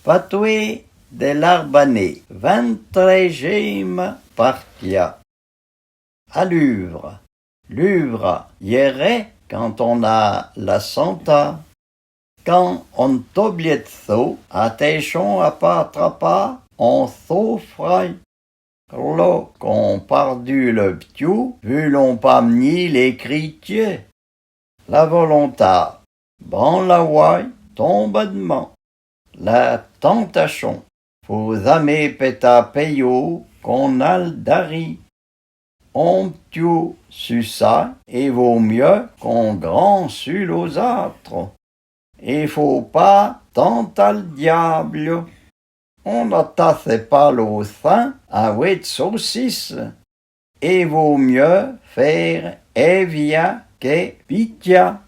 Patoué de l'Arbanais, 23e partia. À Luvre. Luvre, hier, quand on a la santa, quand on t'oblietzo, à téchon à pas trapa, on s'offre. Là qu'on pardu le p'tiou, vu l'on pas mni les critiers. La volonté, bon la ouaille, tombadement. La tentation, faut aimer péta payo, qu'on a le dari. On p'tiou su ça, et vaut mieux qu'on grand su los autres. Et faut pas tant à le diable. On n'attasse pas l'eau fin à 8 saucisses. Et vaut mieux faire evia que vitia.